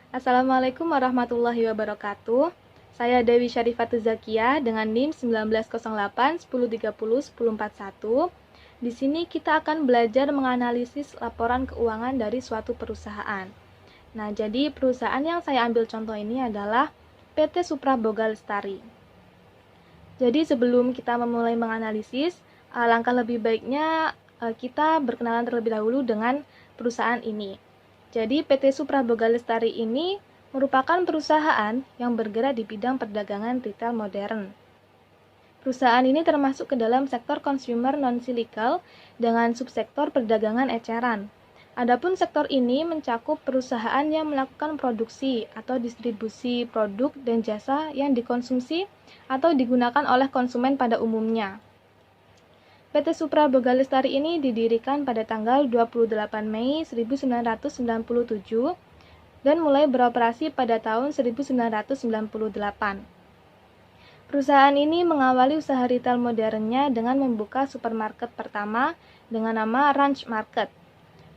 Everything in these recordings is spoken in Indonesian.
Assalamualaikum warahmatullahi wabarakatuh. Saya Dewi Syarifatul Zakiah dengan NIM 1908 1030 1041. Di sini kita akan belajar menganalisis laporan keuangan dari suatu perusahaan. Nah, jadi perusahaan yang saya ambil contoh ini adalah PT Supra Boga Lestari. Jadi sebelum kita memulai menganalisis, langkah lebih baiknya kita berkenalan terlebih dahulu dengan perusahaan ini. Jadi PT Supra Boga Lestari ini merupakan perusahaan yang bergerak di bidang perdagangan retail modern. Perusahaan ini termasuk ke dalam sektor consumer non-cyclical dengan subsektor perdagangan eceran. Adapun sektor ini mencakup perusahaan yang melakukan produksi atau distribusi produk dan jasa yang dikonsumsi atau digunakan oleh konsumen pada umumnya. PT Supra Boga Lestari ini didirikan pada tanggal 28 Mei 1997 dan mulai beroperasi pada tahun 1998. Perusahaan ini mengawali usaha retail modernnya dengan membuka supermarket pertama dengan nama Ranch Market.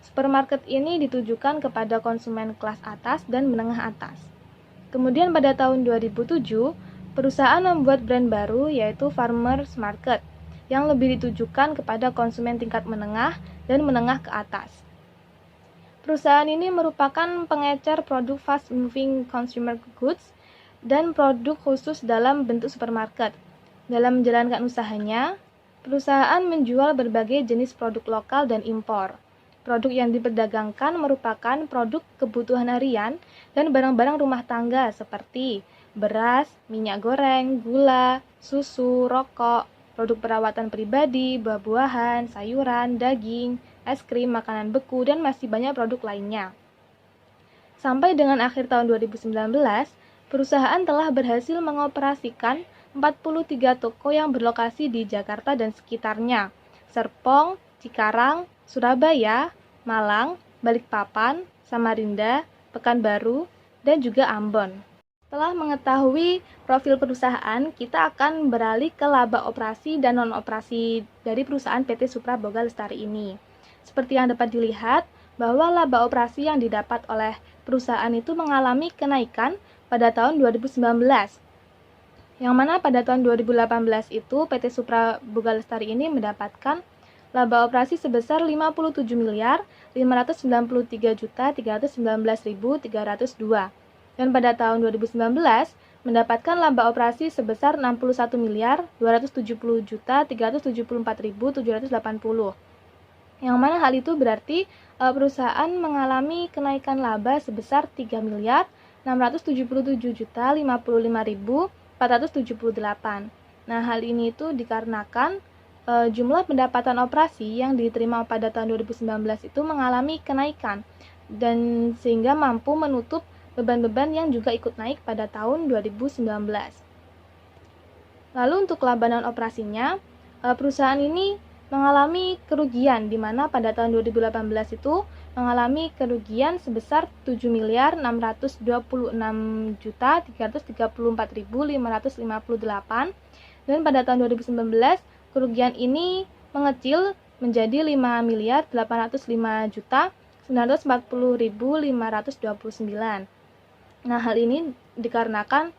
Supermarket ini ditujukan kepada konsumen kelas atas dan menengah atas. Kemudian pada tahun 2007, perusahaan membuat brand baru yaitu Farmers Market yang lebih ditujukan kepada konsumen tingkat menengah dan menengah ke atas. Perusahaan ini merupakan pengecer produk fast moving consumer goods dan produk khusus dalam bentuk supermarket. Dalam menjalankan usahanya, perusahaan menjual berbagai jenis produk lokal dan impor. Produk yang diperdagangkan merupakan produk kebutuhan harian dan barang-barang rumah tangga seperti beras, minyak goreng, gula, susu, rokok, produk perawatan pribadi, buah-buahan, sayuran, daging, es krim, makanan beku, dan masih banyak produk lainnya. Sampai dengan akhir tahun 2019, perusahaan telah berhasil mengoperasikan 43 toko yang berlokasi di Jakarta dan sekitarnya, Serpong, Cikarang, Surabaya, Malang, Balikpapan, Samarinda, Pekanbaru, dan juga Ambon. Setelah mengetahui profil perusahaan, kita akan beralih ke laba operasi dan non-operasi dari perusahaan PT Supra Boga Lestari ini. Seperti yang dapat dilihat, bahwa laba operasi yang didapat oleh perusahaan itu mengalami kenaikan pada tahun 2019. Yang mana pada tahun 2018 itu PT Supra Boga Lestari ini mendapatkan laba operasi sebesar 57 miliar 593 juta 319.302. Dan pada tahun 2019 mendapatkan laba operasi sebesar 61 miliar 270 juta 374.780. Yang mana hal itu berarti perusahaan mengalami kenaikan laba sebesar 3 miliar 677 juta 55.478. Nah, hal ini itu dikarenakan jumlah pendapatan operasi yang diterima pada tahun 2019 itu mengalami kenaikan dan sehingga mampu menutup beban-beban yang juga ikut naik pada tahun 2019. Lalu untuk laba non operasinya, perusahaan ini mengalami kerugian di mana pada tahun 2018 itu mengalami kerugian sebesar 7 miliar 626 juta 334.558 dan pada tahun 2019 kerugian ini mengecil menjadi 5 miliar 805 juta 940.529. Nah, hal ini dikarenakan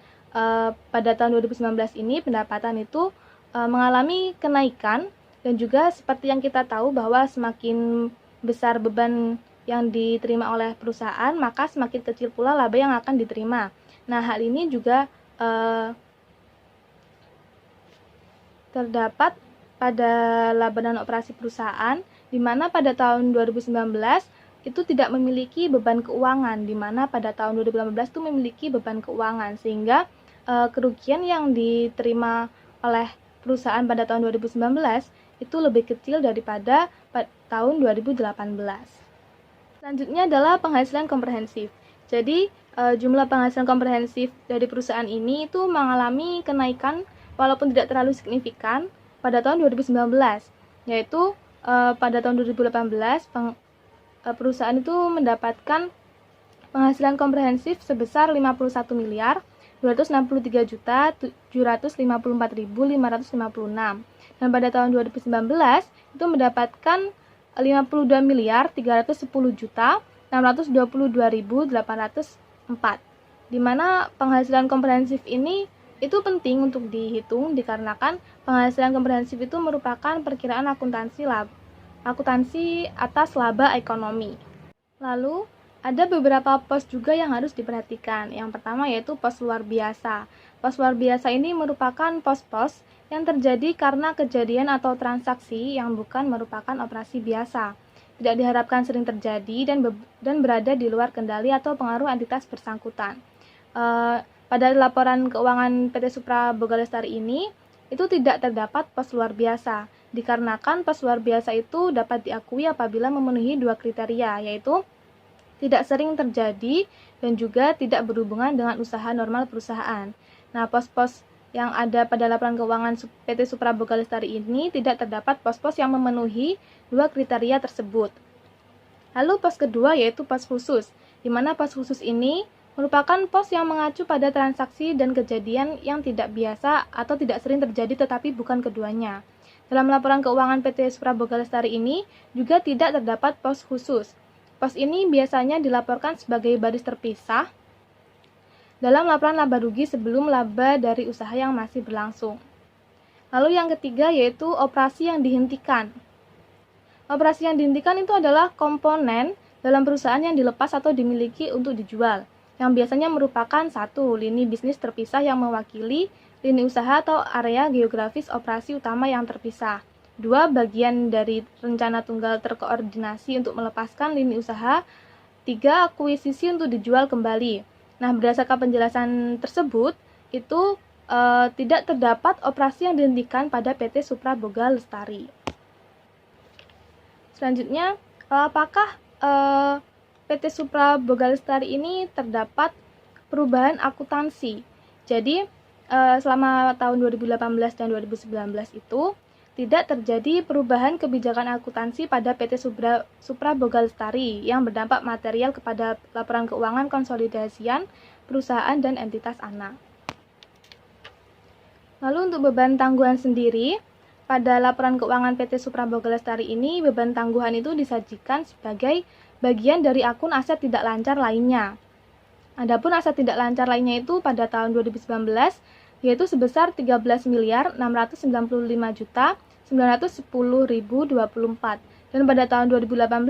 pada tahun 2019 ini pendapatan itu mengalami kenaikan dan juga seperti yang kita tahu bahwa semakin besar beban yang diterima oleh perusahaan, maka semakin kecil pula laba yang akan diterima. Nah, hal ini juga terdapat pada laba dan operasi perusahaan, di mana pada tahun 2019 itu tidak memiliki beban keuangan, di mana pada tahun 2018 itu memiliki beban keuangan, sehingga kerugian yang diterima oleh perusahaan pada tahun 2019 itu lebih kecil daripada tahun 2018. Selanjutnya adalah penghasilan komprehensif. Jadi, jumlah penghasilan komprehensif dari perusahaan ini itu mengalami kenaikan walaupun tidak terlalu signifikan pada tahun 2019, yaitu pada tahun 2018 perusahaan itu mendapatkan penghasilan komprehensif sebesar 51 miliar 263 juta 754.556 dan pada tahun 2019 itu mendapatkan 52 miliar 310 juta 622.800 di mana penghasilan komprehensif ini itu penting untuk dihitung dikarenakan penghasilan komprehensif itu merupakan perkiraan akuntansi atas laba ekonomi. Lalu, ada beberapa pos juga yang harus diperhatikan. Yang pertama yaitu pos luar biasa. Pos luar biasa ini merupakan pos-pos yang terjadi karena kejadian atau transaksi yang bukan merupakan operasi biasa, tidak diharapkan sering terjadi dan berada di luar kendali atau pengaruh entitas bersangkutan. Pada laporan keuangan PT Supra Boga Lestari ini, itu tidak terdapat pos luar biasa, dikarenakan pos luar biasa itu dapat diakui apabila memenuhi dua kriteria, yaitu tidak sering terjadi dan juga tidak berhubungan dengan usaha normal perusahaan. Nah, pos-pos yang ada pada laporan keuangan PT Supra Boga Lestari ini tidak terdapat pos-pos yang memenuhi dua kriteria tersebut. Lalu pos kedua yaitu pos khusus, di mana pos khusus ini merupakan pos yang mengacu pada transaksi dan kejadian yang tidak biasa atau tidak sering terjadi tetapi bukan keduanya. Dalam laporan keuangan PT Supra Boga Lestari ini juga tidak terdapat pos khusus. Pos ini biasanya dilaporkan sebagai baris terpisah dalam laporan laba rugi sebelum laba dari usaha yang masih berlangsung. Lalu yang ketiga yaitu operasi yang dihentikan. Operasi yang dihentikan itu adalah komponen dalam perusahaan yang dilepas atau dimiliki untuk dijual, yang biasanya merupakan satu, lini bisnis terpisah yang mewakili lini usaha atau area geografis operasi utama yang terpisah. 2. Bagian dari rencana tunggal terkoordinasi untuk melepaskan lini usaha. 3. Akuisisi untuk dijual kembali. Nah, berdasarkan penjelasan tersebut, itu tidak terdapat operasi yang dihentikan pada PT Supra Boga Lestari. Selanjutnya, apakah PT Supra Boga Lestari ini terdapat perubahan akuntansi? Jadi, selama tahun 2018 dan 2019 itu tidak terjadi perubahan kebijakan akuntansi pada PT Supra Boga Lestari yang berdampak material kepada laporan keuangan konsolidasian perusahaan dan entitas anak. Lalu untuk beban tangguhan sendiri, pada laporan keuangan PT Supra Boga Lestari ini beban tangguhan itu disajikan sebagai bagian dari akun aset tidak lancar lainnya. Adapun aset tidak lancar lainnya itu pada tahun 2019 yaitu sebesar 13.951.910.024 dan pada tahun 2018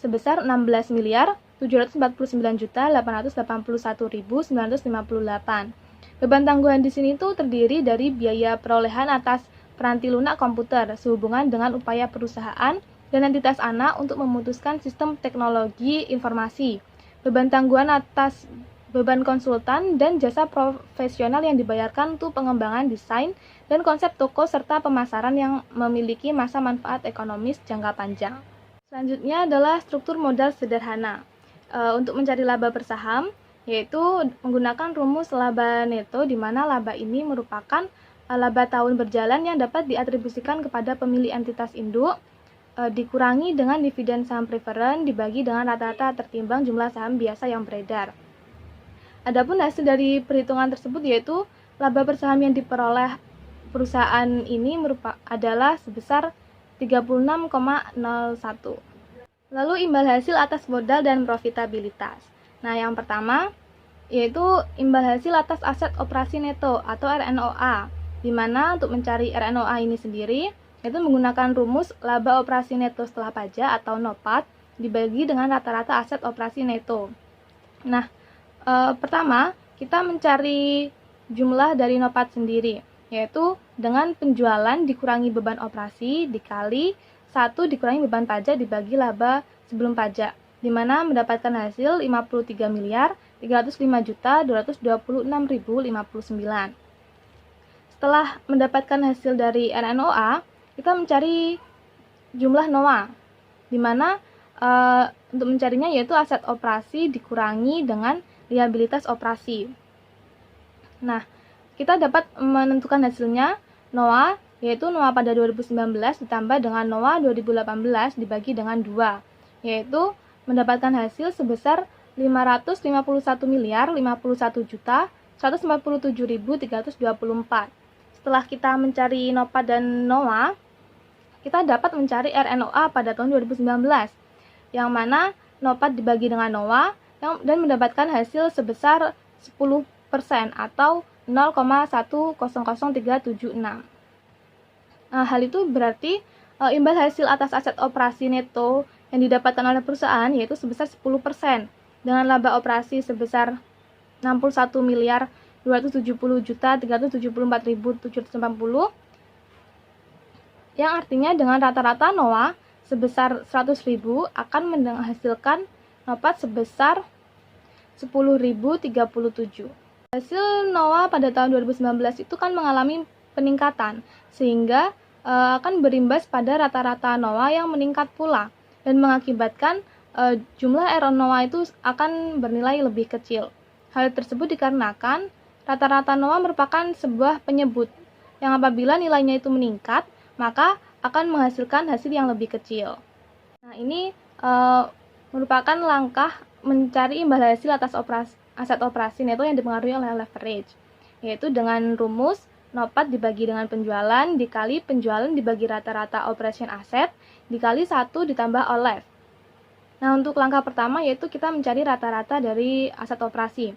sebesar 16.749.881.958. Beban tangguhan di sini tuh terdiri dari biaya perolehan atas peranti lunak komputer sehubungan dengan upaya perusahaan dan entitas anak untuk memutuskan sistem teknologi informasi. Beban tangguhan atas beban konsultan dan jasa profesional yang dibayarkan untuk pengembangan desain dan konsep toko serta pemasaran yang memiliki masa manfaat ekonomis jangka panjang. Selanjutnya adalah struktur modal sederhana. Untuk mencari laba per saham, yaitu menggunakan rumus laba neto di mana laba ini merupakan laba tahun berjalan yang dapat diatribusikan kepada pemilik entitas induk, dikurangi dengan dividen saham preferen dibagi dengan rata-rata tertimbang jumlah saham biasa yang beredar. Adapun hasil dari perhitungan tersebut yaitu laba per saham yang diperoleh perusahaan ini adalah sebesar 36,01. Lalu imbal hasil atas modal dan profitabilitas. Nah, yang pertama yaitu imbal hasil atas aset operasi neto atau RNOA, di mana untuk mencari RNOA ini sendiri yaitu menggunakan rumus laba operasi neto setelah pajak atau NOPAT dibagi dengan rata-rata aset operasi neto. Nah, pertama kita mencari jumlah dari NOPAT sendiri, yaitu dengan penjualan dikurangi beban operasi dikali 1 dikurangi beban pajak dibagi laba sebelum pajak, di mana mendapatkan hasil 53.305.226.059. Setelah mendapatkan hasil dari RNOA, kita mencari jumlah NOA, di mana untuk mencarinya yaitu aset operasi dikurangi dengan liabilitas operasi. Nah, kita dapat menentukan hasilnya NOA, yaitu NOA pada 2019 ditambah dengan NOA 2018 dibagi dengan 2, yaitu mendapatkan hasil sebesar 551.051.147.324. Setelah kita mencari NOPAT dan NOA, kita dapat mencari RNOA pada tahun 2019, yang mana NOPAT dibagi dengan NOA dan mendapatkan hasil sebesar 10% atau 0,100376. Nah, hal itu berarti imbal hasil atas aset operasi neto yang didapatkan oleh perusahaan yaitu sebesar 10% dengan laba operasi sebesar 61 miliar 270.374.780, yang artinya dengan rata-rata NOA sebesar 100.000 akan menghasilkan NOPAT sebesar 10.037. Hasil NOA pada tahun 2019 itu kan mengalami peningkatan, sehingga akan berimbas pada rata-rata NOA yang meningkat pula dan mengakibatkan jumlah error NOA itu akan bernilai lebih kecil. Hal tersebut dikarenakan rata-rata NOA merupakan sebuah penyebut yang apabila nilainya itu meningkat, maka akan menghasilkan hasil yang lebih kecil. Nah, ini merupakan langkah mencari imbal hasil atas aset operasi neto yang dipengaruhi oleh leverage, yaitu dengan rumus NOPAT dibagi dengan penjualan dikali penjualan dibagi rata-rata operation asset dikali 1 ditambah OLEV. Nah, untuk langkah pertama yaitu kita mencari rata-rata dari aset operasi.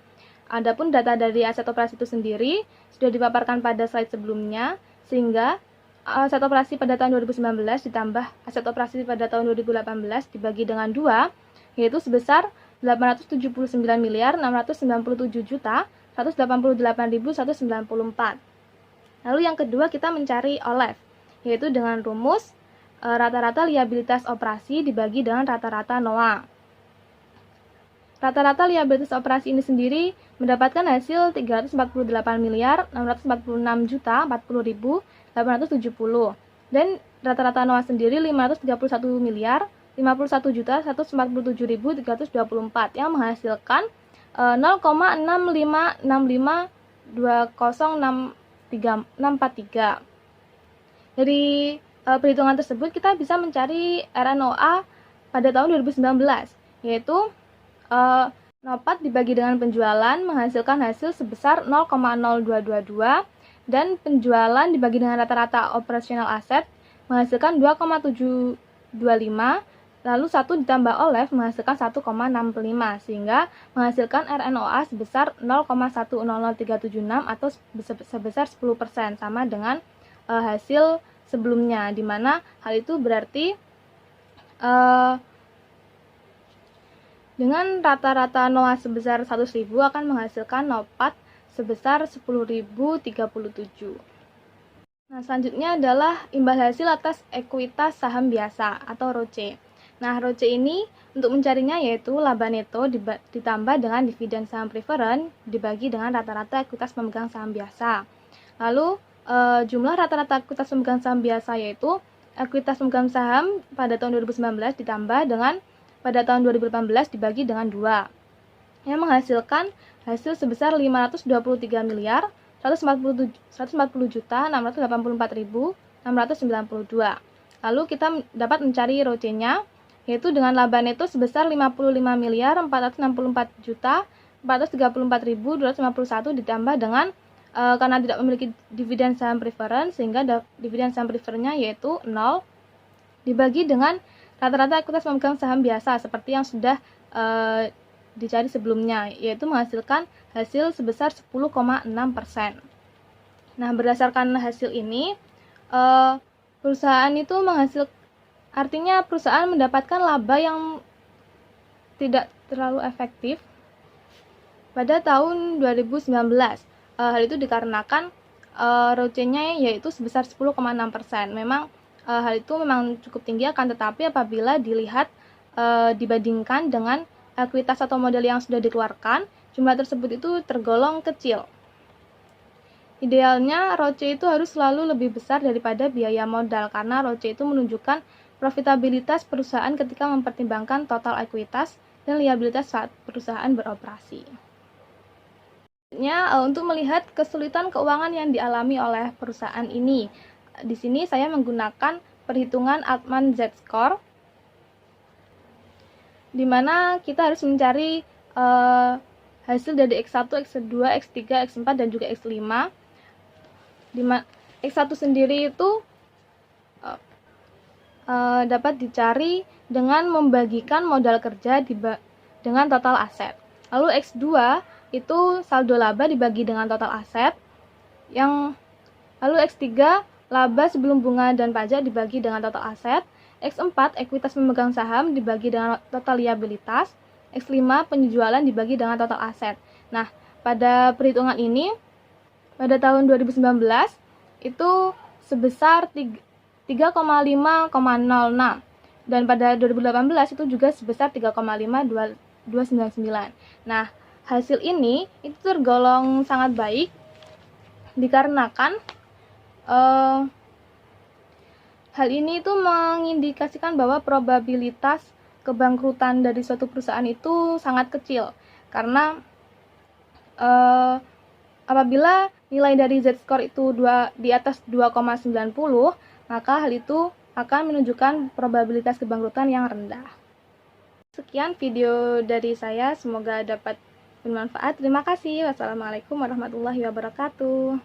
Adapun data dari aset operasi itu sendiri sudah dipaparkan pada slide sebelumnya, sehingga aset operasi pada tahun 2019 ditambah aset operasi pada tahun 2018 dibagi dengan 2, yaitu sebesar 879.997.188.194. Lalu yang kedua kita mencari OLEV, yaitu dengan rumus rata-rata liabilitas operasi dibagi dengan rata-rata NOA. Rata-rata liabilitas operasi ini sendiri mendapatkan hasil 348.640.040.870 dan rata-rata NOA sendiri 531.51.147.324 yang menghasilkan 0,65552063. Dari perhitungan tersebut kita bisa mencari RNOA pada tahun 2019, yaitu NOPAT dibagi dengan penjualan menghasilkan hasil sebesar 0,0222 dan penjualan dibagi dengan rata-rata operasional aset menghasilkan 2,725, lalu 1 ditambah OLEV menghasilkan 1,65, sehingga menghasilkan RNOA sebesar 0,100376 atau sebesar 10%, sama dengan hasil sebelumnya, di mana hal itu berarti dengan rata-rata NOA sebesar 100.000 akan menghasilkan NOPAT sebesar 10.037. Nah, selanjutnya adalah imbal hasil atas ekuitas saham biasa atau ROCE. Nah, ROCE ini untuk mencarinya yaitu laba neto ditambah dengan dividen saham preferen dibagi dengan rata-rata ekuitas pemegang saham biasa. Lalu jumlah rata-rata ekuitas pemegang saham biasa yaitu ekuitas pemegang saham pada tahun 2019 ditambah dengan pada tahun 2018 dibagi dengan 2, yang menghasilkan hasil sebesar 523 miliar 140.684.692. Lalu kita dapat mencari ROCE-nya, yaitu dengan laba neto sebesar 55.464.434.251 ditambah dengan karena tidak memiliki dividen saham preferen, sehingga dividen saham preferennya yaitu 0 dibagi dengan rata-rata ekuitas pemegang saham biasa seperti yang sudah dicari sebelumnya, yaitu menghasilkan hasil sebesar 10,6%. Nah, berdasarkan hasil ini, perusahaan itu artinya perusahaan mendapatkan laba yang tidak terlalu efektif pada tahun 2019. Hal itu dikarenakan ROCE-nya yaitu sebesar 10,6%. Memang hal itu memang cukup tinggi, akan tetapi apabila dilihat dibandingkan dengan ekuitas atau modal yang sudah dikeluarkan, jumlah tersebut itu tergolong kecil. Idealnya ROCE itu harus selalu lebih besar daripada biaya modal, karena ROCE itu menunjukkan profitabilitas perusahaan ketika mempertimbangkan total ekuitas dan liabilitas saat perusahaan beroperasi. Untuk melihat kesulitan keuangan yang dialami oleh perusahaan ini, di sini saya menggunakan perhitungan Altman Z-score, di mana kita harus mencari hasil dari X1, X2, X3, X4, dan juga X5. X1 sendiri itu dapat dicari dengan membagikan modal kerja dengan total aset. Lalu X2 itu saldo laba dibagi dengan total aset. Lalu X3 laba sebelum bunga dan pajak dibagi dengan total aset. X4 ekuitas pemegang saham dibagi dengan total liabilitas. X5 penjualan dibagi dengan total aset. Nah, pada perhitungan ini pada tahun 2019 itu sebesar 3,5,06 dan pada 2018 itu juga sebesar 3,5299. Nah, hasil ini itu tergolong sangat baik dikarenakan hal ini itu mengindikasikan bahwa probabilitas kebangkrutan dari suatu perusahaan itu sangat kecil karena apabila nilai dari Z-score itu di atas 2,90, maka hal itu akan menunjukkan probabilitas kebangkrutan yang rendah. Sekian video dari saya, semoga dapat bermanfaat. Terima kasih. Wassalamualaikum warahmatullahi wabarakatuh.